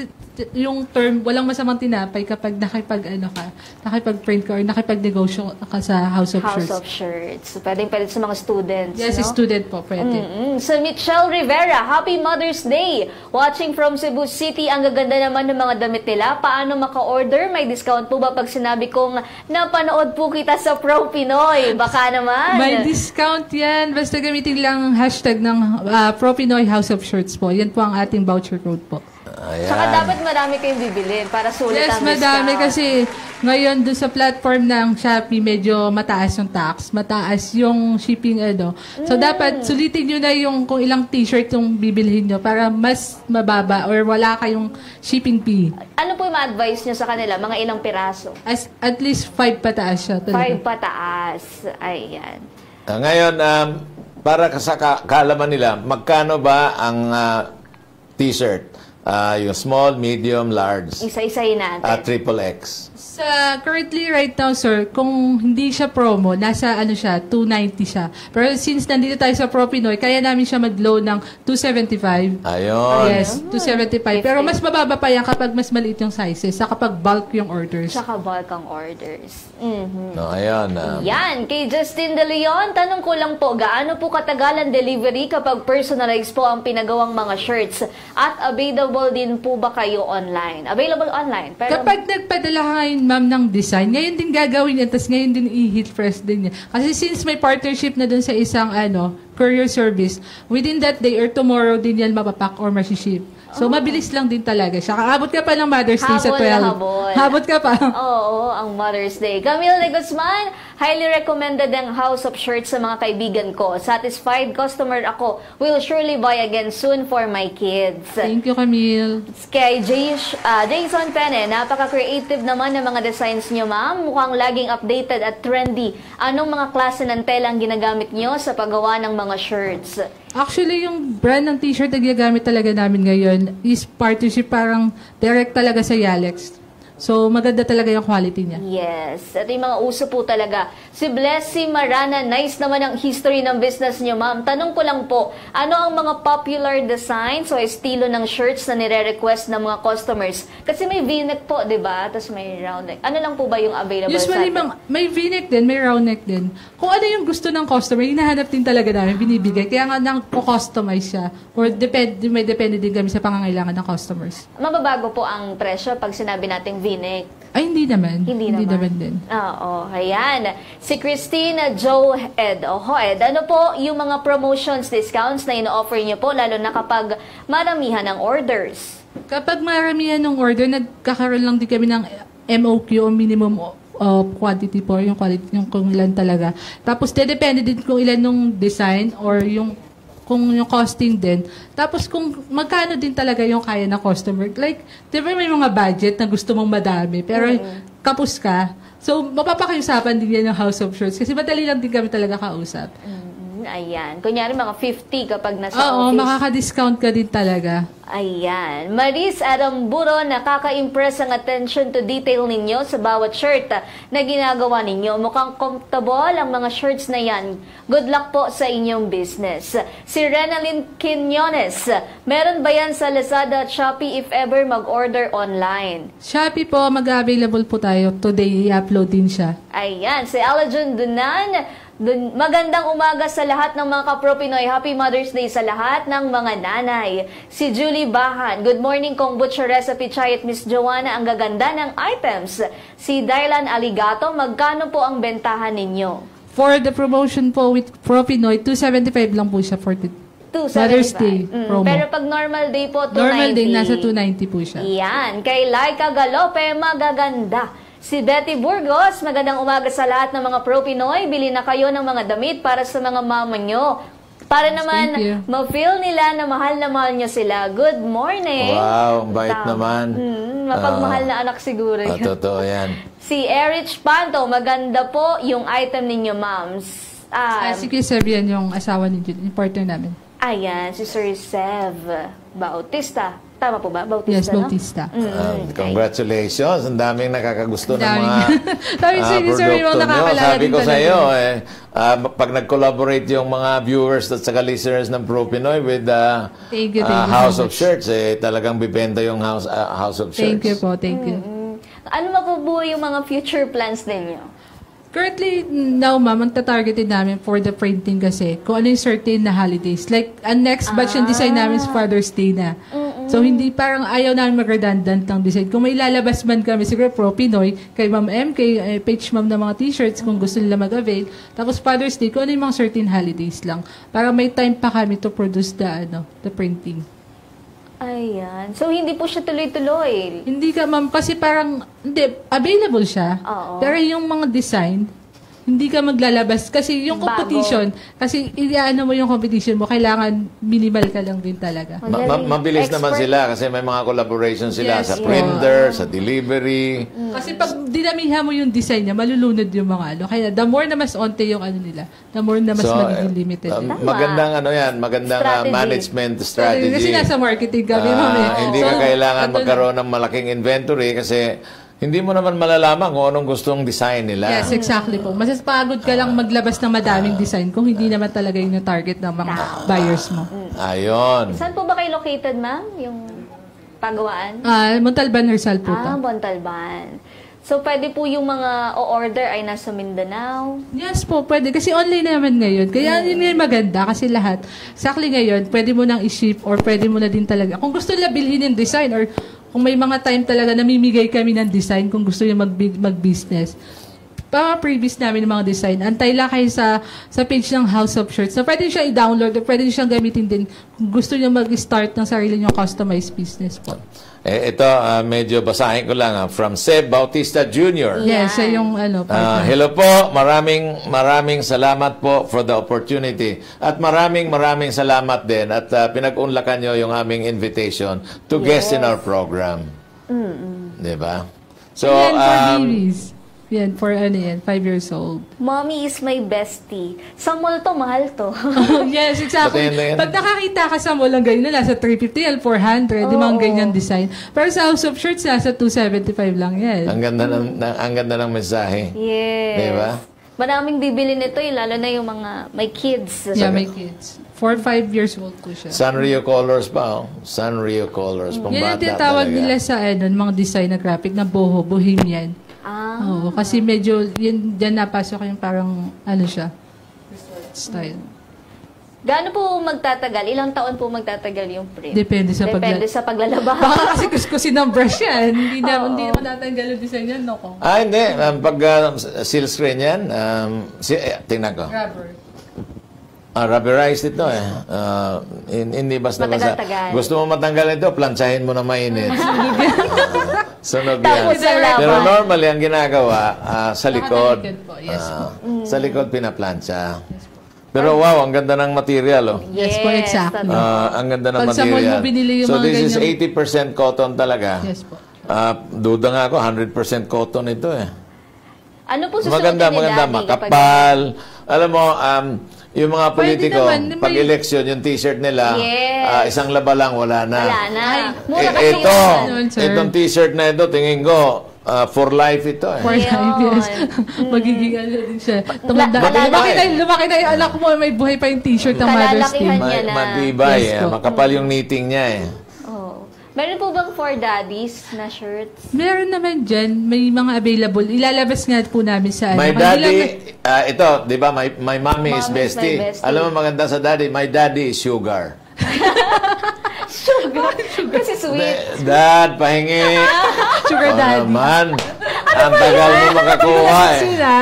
yung term, walang masamang tinapay kapag nakipag-print ka or nakipag-negosyo ka sa House of Shirts. House of Shirts. Pwedeng sa mga students, Yes, no? student po, pwede. Sa Michelle Rivera, Happy Mother's Day! Watching from Cebu City, ang gaganda naman ng mga damit nila. Paano maka-order? May discount po ba pag sinabi kong napanood po kita sa Pro Pinoy? Baka naman. May discount yan. Basta gamitin lang hashtag ng ProPinoy House of Shirts po. Yan po ang ating voucher code po. Ayan. Saka dapat marami kayong bibilin para sulit Yes, ang madami discount. kasi ngayon doon sa platform ng Shopee medyo mataas yung tax, mataas yung shipping So dapat sulitin nyo na yung kung ilang t-shirt yung bibilhin nyo para mas mababa or wala kayong shipping fee. Ano po yung ma-advise nyo sa kanila? Mga ilang piraso? At least 5 pataas siya. 5 Talaga. pataas. Ayan. Ngayon, para sa kaalaman nila, magkano ba ang t-shirt? Yung small, medium, large, Isa-isahin natin. triple X. Sa currently right now, sir, kung hindi siya promo, nasa siya, 290 siya. Pero since nandito tayo sa ProPinoy, kaya namin siya mag-low ng 275. Ayun. Yes, 275. Pero mas mababa pa yan kapag mas maliit yung sizes sa kapag bulk yung orders. Tsaka bulk ang orders. No, ayun. Yan, kay Justin De Leon, tanong ko lang po, gaano po katagalan delivery kapag personalized po ang pinagawang mga shirts? At available din po ba kayo online? Available online. Pero Kapag nagpadala ka ngayon, ma'am, ng design, ngayon din gagawin yan, tapos ngayon din i-hit press din yan. Kasi since may partnership na dun sa isang courier service, within that day or tomorrow din yan mapapack or masiship. So, mabilis lang din talaga siya. Kaabot ka pa ng Mother's Day sa 12. Habol na habol. Habot ka pa. Oo, ang Mother's Day. Camille de Guzman, highly recommended ang House of Shirts sa mga kaibigan ko. Satisfied customer ako. Will surely buy again soon for my kids. Thank you, Camille. Kay Jason Pene, napaka-creative naman ng mga designs niyo, ma'am. Mukhang laging updated at trendy. Anong mga klase ng tela ang ginagamit niyo sa paggawa ng mga shirts? Actually, yung brand ng t-shirt na ginagamit talaga namin ngayon is partnership, parang direct talaga sa Yalex. So, maganda talaga yung quality niya. Yes. At yung mga uso po talaga. Si Blessy Marana, nice naman ang history ng business niyo, ma'am. Tanong ko lang po, ano ang mga popular designs o estilo ng shirts na nire-request ng mga customers? Kasi may v-neck po, di ba? Tapos may round neck. Ano lang po ba yung available Usually, sa atin? may v-neck din, may round neck din. Kung ano yung gusto ng customer, hinahanap din talaga namin, binibigay. Kaya nga nang customize siya. Or may depende din kami sa pangangailangan ng customers. Mababago po ang presyo pag sinabi nating v-neck. Ay, hindi naman. Hindi naman din. Oo, ayan. Si Christine Joed o Hoed, ano po yung mga promotions, discounts na ino-offer niyo po, lalo na kapag maramihan ng orders? Kapag maramihan ng order, nagkakaroon lang din kami ng MOQ o minimum quantity po, yung quality, yung kung ilan talaga. Tapos, depende din kung ilan nung design or kung yung costing din. Tapos kung magkano din talaga yung kaya ng customer. Like, di ba may mga budget na gusto mong madami, pero kapos ka. So, mapapakiusapan din yan ng House of Shorts kasi madali lang din kami talaga kausap. Ayan. Kunyari mga 50 kapag nasa Oo, office. makaka-discount ka din talaga. Ayan. Maris Aramburo, nakaka-impress ang attention to detail ninyo sa bawat shirt na ginagawa ninyo. Mukhang comfortable ang mga shirts na yan. Good luck po sa inyong business. Si Renalyn Quinones, meron ba yan sa Lazada at Shopee if ever mag-order online? Shopee po, mag-available po tayo. Today, i-upload din siya. Ayan. Si Alajon Dunan, magandang umaga sa lahat ng mga kapro Pinoy. Happy Mother's Day sa lahat ng mga nanay. Si Julie Bahan, good morning Kombucha Recipe Chai at Miss Joanna, ang gaganda ng items. Si Dylan Aligato, magkano po ang bentahan ninyo? For the promotion po with Pro Pinoy, 275 lang po siya for the 275. Mother's Day promo. Pero pag normal day po, 290. Normal day, nasa 290 po siya. Yan. Kay Laika Galope, magaganda. Si Betty Burgos, magandang umaga sa lahat ng mga pro Pinoy. Bili na kayo ng mga damit para sa mga mama nyo. Para naman ma-feel nila na mahal nyo sila. Good morning. Wow, bait naman. Mapagmahal na anak siguro yun. Totoo yan. Si Erich Panto, maganda po yung item ninyo, moms. Si Kuya Seb yan yung asawa ni Jude, yung partner namin. Ayan, si Sir Sev Bautista. Tama po ba? Bautista, Yes, Bautista. Congratulations. Ang daming nakakagusto ng Daming. mga Sabi produkto nyo. Sabi din ko sa talaga. iyo, pag nag-collaborate yung mga viewers at saka listeners ng Pro Pinoy with Thank you House so of much. Shirts, talagang bibenta yung House of Shirts. Thank you po, thank you. Ano ba po yung mga future plans ninyo? Currently, now ma'am, ang tatargeted namin for the printing kasi kung ano yung certain na holidays. Like, ang next batch yung design namin is Father's Day na. So, hindi parang ayaw namin mag-redundant ng design. Kung may lalabas man kami, siguro Pro Pinoy, kay Ma'am M, kay Page Ma'am na mga t-shirts kung gusto nila mag-avail. Tapos Father's Day, kung ano yung mga certain holidays lang. Para may time pa kami to produce the printing. Ayan. So, hindi po siya tuloy-tuloy. Hindi ka, ma'am, kasi parang, hindi, available siya. Oo. Pero yung mga design, hindi ka maglalabas. Kasi yung competition, kasi iaano mo yung competition mo, kailangan minimal ka lang din talaga. Mabilis naman sila kasi may mga collaboration sila sa printer, sa delivery. Kasi pag dinamihan mo yung design niya, malulunod yung mga ano. Kaya the more na mas onte yung ano nila, the more na mas magiging limited. Magandang magandang management strategy. Kasi nasa marketing kami, ma'am. Hindi ka kailangan magkaroon ng malaking inventory kasi hindi mo naman malalaman kung anong gustong design nila. Yes, exactly po. Mas pagod ka lang maglabas ng madaming design kung hindi naman talaga yung target ng mga buyers mo. Ayon. Saan po ba kayo located, ma'am? Yung pagawaan? Montalban, Rizal po to. Montalban. So, pwede po yung mga o-order ay nasa Mindanao? Yes po, pwede. Kasi online naman ngayon. Kaya yun yung maganda kasi lahat. Sakli ngayon, pwede mo nang i-ship or pwede mo na din talaga. Kung gusto nila bilhin yung design or kung may mga time talaga namimigay kami ng design kung gusto nyo mag-business. Previous namin ng mga design. Antay lang kayo sa page ng House of Shirts. So, pwede siya i-download or pwede siyang gamitin din kung gusto nyo mag-start ng sarili nyo customized business po. Ito, medyo basahin ko lang. From Seb Bautista Jr. Yes, siya yung partner. Hello po, maraming salamat po for the opportunity. At maraming salamat din at pinag-unlakan nyo yung aming invitation to guest in our program. Diba? So, yan for babies. Yan, for 5 years old. Mommy is my bestie. Sa mall to, mahal to. Yes, exactly. Pag nakakita ka sa mall, ang ganyan na, nasa 350 400, di mga ganyan design. Pero sa House of Shirts, nasa 275 lang yan. Ang ganda ng mensahe. Yes. Diba? Maraming bibili nito lalo na yung mga may kids. Yeah, may kids. 4-5 years old po siya. Sanrio Colors pa, Sanrio Colors. Yan ang tinatawag nila sa mga design na graphic na bohemian. Oo, kasi medyo, dyan napasok yung parang, siya, style. Gaano po magtatagal? Ilang taon po magtatagal yung frame? Depende sa Depende sa paglalaba. Baka kasi kuskusin ng brush yan. Hindi na matatanggal yung design yan, no? Hindi. Pag seal screen yan, tingnan ko. Rubber. Rubberized ito eh. Hindi basta-basta. Matagal-tagal. Gusto mo matanggal ito, planchahin mo na mainit. Sunog yan. Tapos sa laban. Pero normally, ang ginagawa, sa likod. Nakatalikod po, yes po. Sa likod, pinaplansya. Pero wow, ang ganda ng material. Oh. Yes po, exactly. Ang ganda ng Pag sa mall material. mo binili yung So mga this is ganyang- 80% cotton talaga. Yes po. Duda nga ako, 100% cotton ito eh. Ano po susuotin Maganda, ni maganda. Daddy kapag- Makapal. Alam mo, yung mga Pwede politiko, naman, pag election, yung t-shirt nila, Yes. isang laba lang, wala na. Wala na. Mura kasi Ito, yun. Yun, sir. itong t-shirt na ito, tingin ko, for life ito eh. For life, yes. Magiging ano din siya. Tumanda. Matibay. Lumaki na yung anak mo, may buhay pa yung t-shirt ng Mother's Day. Kalalakihan niya na. Matibay, Yes po. makapal yung knitting niya eh. Oh. Meron po bang for daddies na shirts? Meron naman dyan, may mga available. Ilalabas nga po namin sa My Hindi daddy, lang- ito, di ba, my mommy is Mommy is my bestie. bestie. Alam mo maganda sa daddy, my daddy is sugar. Sugar. Kasi sweet. Dad, pahingi. Sugar daddy. Naman. Ang tagal mo makakuha eh. Sila,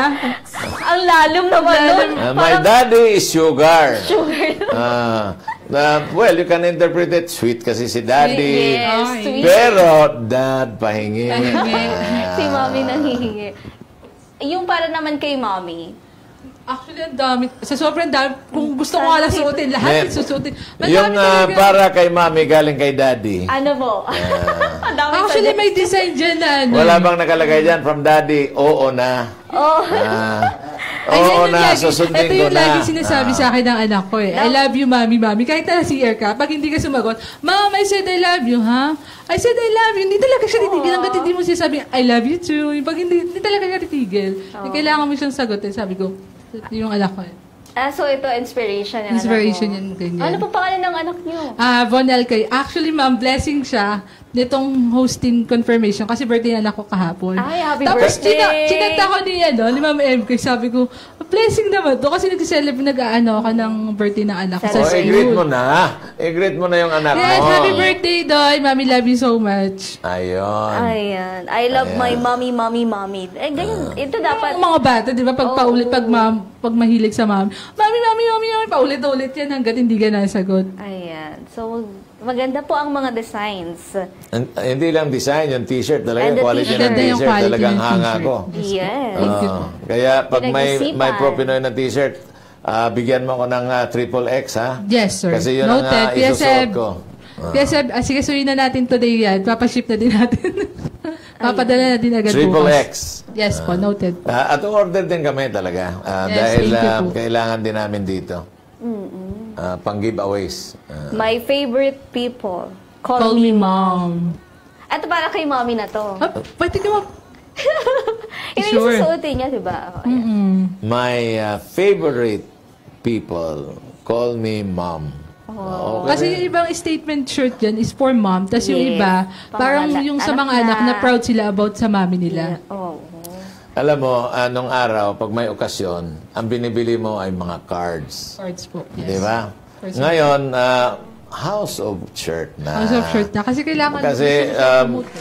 Ang lalim naman nun. My daddy is sugar. Sugar. Well, you can interpret it sweet kasi si daddy. Yes, Ay. sweet. Pero, dad, pahingi. Pahingi. Si mommy nanghihingi. Yung para naman kay mommy. actually, ang dami. Sa sobrang dami, kung gusto ko nga lang suotin, lahat susuotin. Yung para kay mami galing kay daddy. Ano po? Ang dami Actually, pa may design dyan na ano. Wala bang nakalagay dyan from daddy? Oo na. Oh. Oo na, susundin ito ko yung na. lagi sinasabi sa akin ng anak ko eh. I love you, mami, mami. Kahit na CR ka, pag hindi ka sumagot, Mom, I said I love you, ha? I said I love you. Hindi talaga siya titigil hanggat hindi mo siya sabi, I love you too. Pag hindi talaga siya titigil. Kailangan mo siyang sagutin. Sabi ko, yung anak ko eh. So ito, inspiration yan. Inspiration yan, ganyan. Ano po pangalan ng anak niyo? Von Elkay. Actually, ma'am, blessing siya nitong hosting confirmation kasi birthday na ako kahapon. Ay, happy Tapos, birthday! chinata ko ni Ma'am MK. Sabi ko, blessing naman to kasi nag-celebrate, nag-ano ka ng birthday ng anak ko sa Oh, i-greet school. mo na. I-great mo na yung anak Yes, mo. happy birthday, Doy. Mami, love you so much. Ayun. Ayan. I love my mommy, mommy, mommy. Eh, ganyan. Ito dapat. Yung mga bata, di ba, pag paulit, pag mahilig sa mami, mami, paulit-ulit yan hanggat hindi ka nasagot. Ayan. So, maganda po ang mga designs. Hindi lang design, yung t-shirt talaga, And the quality t-shirt. ng Ganda yung t-shirt quality talagang ng hanga t-shirt. ko. Yes. Kaya pag may Pinag-isipan. Pro Pinoy na t-shirt, bigyan mo ko ng triple X, ha? Yes, sir. Kasi yun ang Noted. isusuot ko. PSF, sige, suyin na natin today yan. Papaship na din natin. Papadala na din agad Triple bukas. X. Yes po, noted. At order din kami talaga. Yes, Dahil thank you po. kailangan din namin dito. Pang giveaways. My favorite people. Call me mom. Ito para kay mommy na to. Pwede ka mo. Yun yung Sure. susuotin niya, di ba? Ayan. My favorite people call me mom. Okay. Kasi yung ibang statement shirt dyan is for mom. Tapos yung Yes. iba, parang Pangalan- yung sa mga anak anak na. na proud sila about sa mami nila. Oh. Alam mo, nung araw, pag may okasyon, ang binibili mo ay mga cards. Cards po. Yes. Di ba? First Ngayon, house of shirt na. House of shirt na. Kasi kailangan Kasi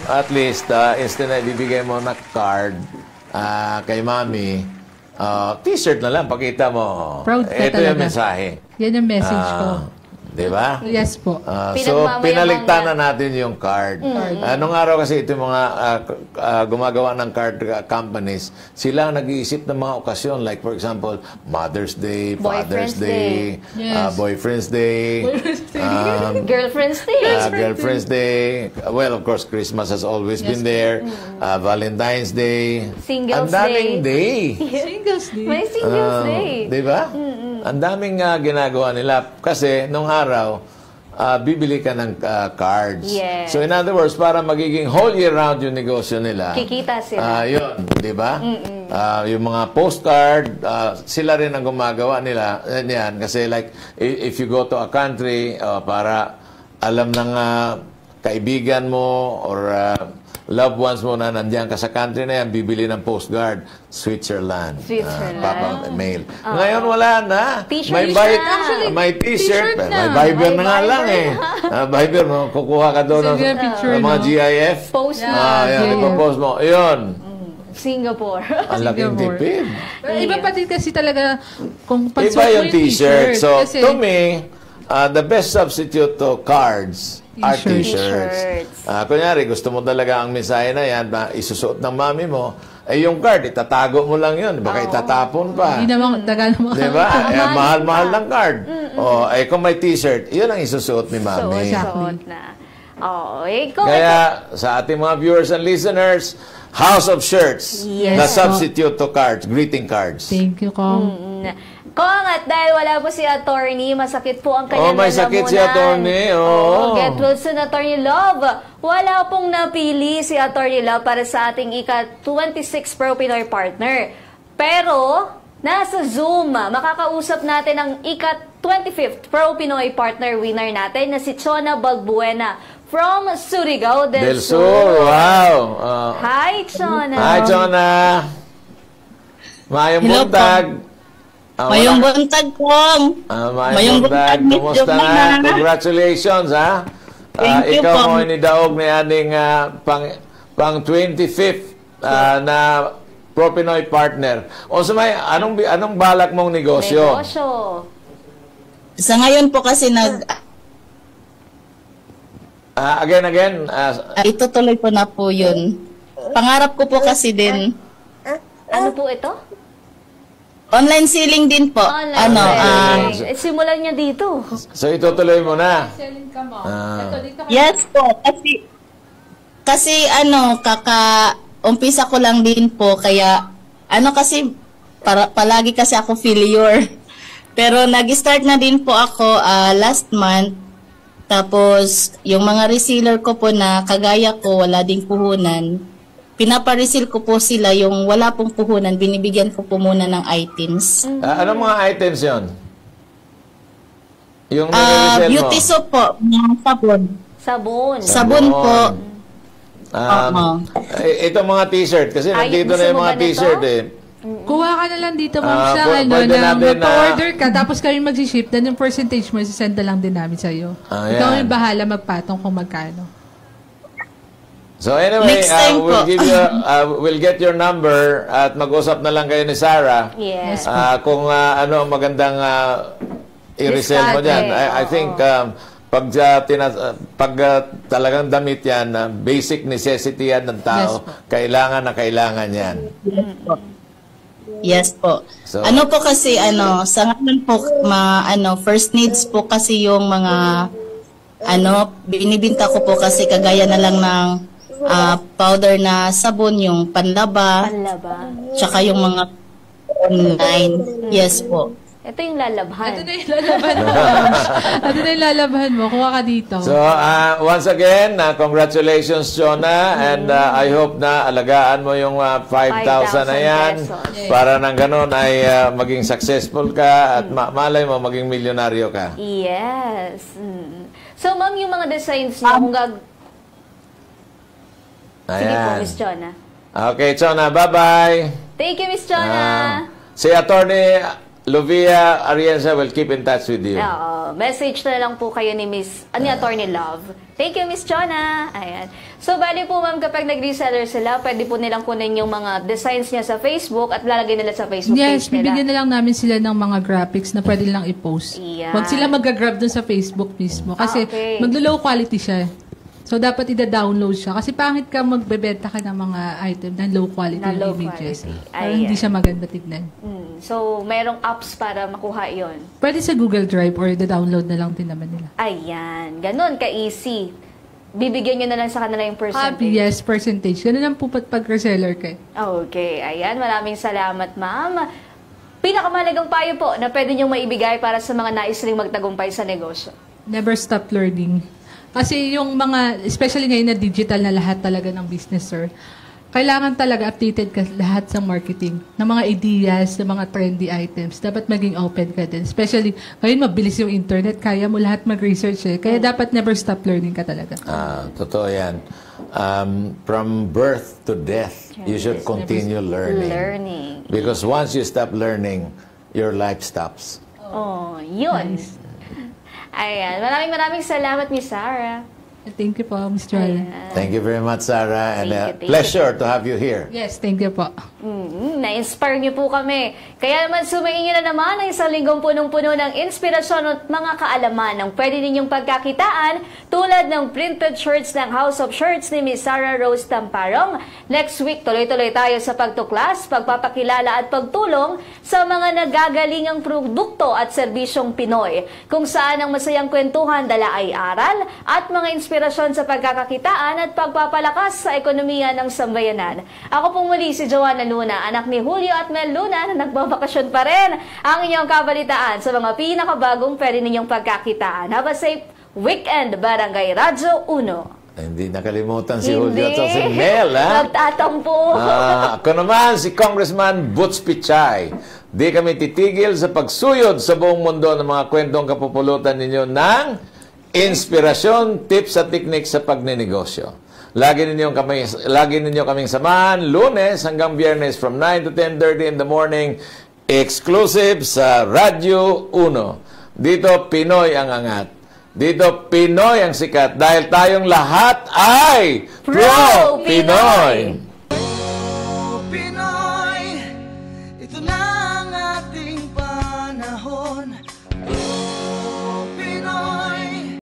at least, instead na ibibigay mo na card kay mami, t-shirt na lang, pakita mo. Proud ka Ito yung talaga. mensahe. Yan ang message ko. Di ba? Yes po. So, Pinagmamayabang pinaligtan na na. natin yung card. Nung araw kasi ito mga gumagawa ng card companies, sila ang nag-iisip ng mga okasyon. Like for example, Mother's Day, Father's Boyfriend's Day, Yes. Boyfriend's Day, Girlfriend's Day. Girlfriend's Day. Well, of course, Christmas has always been there. Valentine's Day. Ang Singles daming day. Singles Day. May Singles Day. Di ba? Ang daming ginagawa nila. Kasi nung araw, bibili ka ng cards. Yes. So in other words, para magiging whole year round yung negosyo nila. Kikita sila. Yun, di ba? Yung mga postcard, sila rin ang gumagawa nila. Yan. Kasi like, if you go to a country, para alam ng kaibigan mo or loved ones mo na nandiyan ka sa country na yan, bibili ng postcard, Switzerland. Mail. Ngayon wala na. T-shirt May t-shirt. t-shirt na. May Viber na nga May lang Viber eh. Viber mo, kukuha ka doon ng Sige, picture, mga no? GIF. Post mo. Yan, ipopost mo. Yun. Singapore. Ang laking Singapore. tipid. Iba pa din kasi talaga kung pag Iba yung t-shirt. So, kasi, to me, the best substitute to cards are T-shirts. t-shirts. Kunyari, gusto mo talaga ang mensahe na yan, isusuot ng mami mo, yung card, itatago mo lang yun. Baka itatapon pa. hindi naman tagal naman. Diba? Mahal-mahal ng card. Kung may t-shirt, yun ang isusuot ni mami. Suot na. Kung Kaya, sa ating mga viewers and listeners, House of Shirts, Yes. the substitute to cards, greeting cards. Thank you, Kong. Kung at dahil wala po si attorney, masakit po ang kanyang may sakit si attorney. Get well soon, Attorney Love. Wala pong napili si Attorney Love para sa ating ika-26 Pro Pinoy partner. Pero, nasa Zoom, makakausap natin ang ika-25th Pro Pinoy partner winner natin na si Chona Balbuena from Surigao del Sur. Wow! Hi, Chona. Hi, Chona. Mayong Hello, buntag. Mayong buntag, Kong. Mayong buntag. Miss Kumusta Jomana. na? Congratulations, ha? Thank you, ikaw Kong. mo inidaog ni aning pang 25th na Pro Pinoy partner. O sa may, anong balak mong negosyo? Sa ngayon po kasi Again. itutuloy ko na po yun. Pangarap ko po kasi din. Ano po ito? Online selling din po. Simulan niya dito. So, itutuloy mo na. Selling ka mo. Yes po. Kasi kaka-umpisa ko lang din po. Kaya, kasi, palagi kasi ako failure. Pero nag-start na din po ako last month. Tapos, yung mga reseller ko po na kagaya ko, wala ding puhunan. Pinaparesil ko po sila yung wala pong puhunan, binibigyan ko po muna ng items. Anong mga items yon? Yung nire-resell mo? Beauty soap po, mga sabon. Sabon po. Itong mga t-shirt, kasi nandito gusto na yung mo mga ba nito? t-shirt eh. Kuha ka na lang dito, ma'am, sa pwede na natin magpa-order ka, tapos kami mag-ship, then yung percentage mo, sisend na lang din namin sa'yo. Ikaw yan. yung bahala magpatong kung magkano. So anyway, Next time po. we'll get your number at mag-usap na lang kayo ni Sarah. Yes. Kung ano ang magandang i-resell mo dyan. I think pag talagang damit yan, basic necessity yan ng tao, kailangan na kailangan yan. Yes po. So, Ano po kasi, sa ngayon po, first needs po kasi yung mga, binibinta ko po kasi kagaya na lang ng powder na sabon, yung panlaba, tsaka yung mga online. Yes po. Ito yung lalabhan. Ito na yung lalaban mo. Ito na yung lalaban mo. Kuha ka dito. So, once again, congratulations, Jonah. And I hope na alagaan mo yung 5,000 na yan. pesos. Para nang ganun ay maging successful ka at malay mo maging milyonaryo ka. Yes. So, ma'am, yung mga designs niyo, kung Sige po, Miss Chona. Okay, Jonah, bye-bye. Thank you, Miss Chona. Si Attorney Lovia Arienza will keep in touch with you. Message na lang po kayo ni Attorney Love. Thank you, Miss Chona. Ayan. So, bali po, ma'am, kapag nag-reseller sila, pwede po nilang kunin yung mga designs niya sa Facebook at lalagay nila sa Facebook Yes, page nila. bibigyan na lang namin sila ng mga graphics na pwede nilang i-post. Yan. Huwag sila mag-grab dun sa Facebook mismo. Kasi maglo-low quality siya. So, dapat ida-download siya. Kasi pangit ka magbebenta ka ng mga item na low quality images. Parang hindi siya maganda tignan. So, mayroong apps para makuha yon. Pwede sa Google Drive or i-download na lang din naman nila. Ayan. Ganon ka-easy. Bibigyan nyo na lang sa kanila yung percentage. Yes, percentage. Ganun lang po pag reseller ka. Okay. Ayan. Maraming salamat, ma'am. Pinakamalagang payo po na pwede nyo maibigay para sa mga nais ring magtagumpay sa negosyo. Never stop learning. Kasi yung mga, especially ngayon na digital na lahat talaga ng business, sir, kailangan talaga updated ka lahat sa marketing, ng mga ideas, ng mga trendy items. Dapat maging open ka din. Especially, ngayon mabilis yung internet, kaya mo lahat mag-research eh. Kaya dapat never stop learning ka talaga. Totoo yan. From birth to death, you should continue learning. Because once you stop learning, your life stops. Oh, yun. Nice. Ayan. Maraming salamat, Miss Sarah. Thank you po, Ms. Joy. Thank you very much, Sarah. And Thank you. pleasure to have you here. Yes, thank you po. Na-inspire niyo po kami. Kaya naman sumaingin na naman ang isang linggong punong-puno ng inspirasyon at mga kaalaman ng pwede ninyong pagkakitaan tulad ng printed shirts ng House of Shirts ni Miss Sarah Rose Tamparong. Next week, tuloy-tuloy tayo sa pagtuklas, pagpapakilala at pagtulong sa mga nagagalingang produkto at serbisyong Pinoy, kung saan ang masayang kwentuhan dala ay aral at mga inspirasyon sa pagkakakitaan at pagpapalakas sa ekonomiya ng sambayanan. Ako pong muli si Joanna Luna, anak ni Julio at Mel Luna na nagbabakasyon pa rin. Ang inyong kabalitaan sa mga pinakabagong pwede ninyong pagkakitaan. Have a safe weekend, Barangay Radyo 1. Hindi nakalimutan si Julio at si Mel, ha? Nagtatampo. Ako naman si Congressman Butch Pichay. Di kami titigil sa pagsuyod sa buong mundo ng mga kwentong kapupulutan ninyo ng inspirasyon, tips at techniques sa pagninegosyo. Lagi ninyo kaming samahan Lunes hanggang Biyernes from 9 to 10:30 in the morning, exclusive sa Radyo 1. Dito Pinoy ang angat. Dito Pinoy ang sikat dahil tayong lahat ay Pro Pinoy.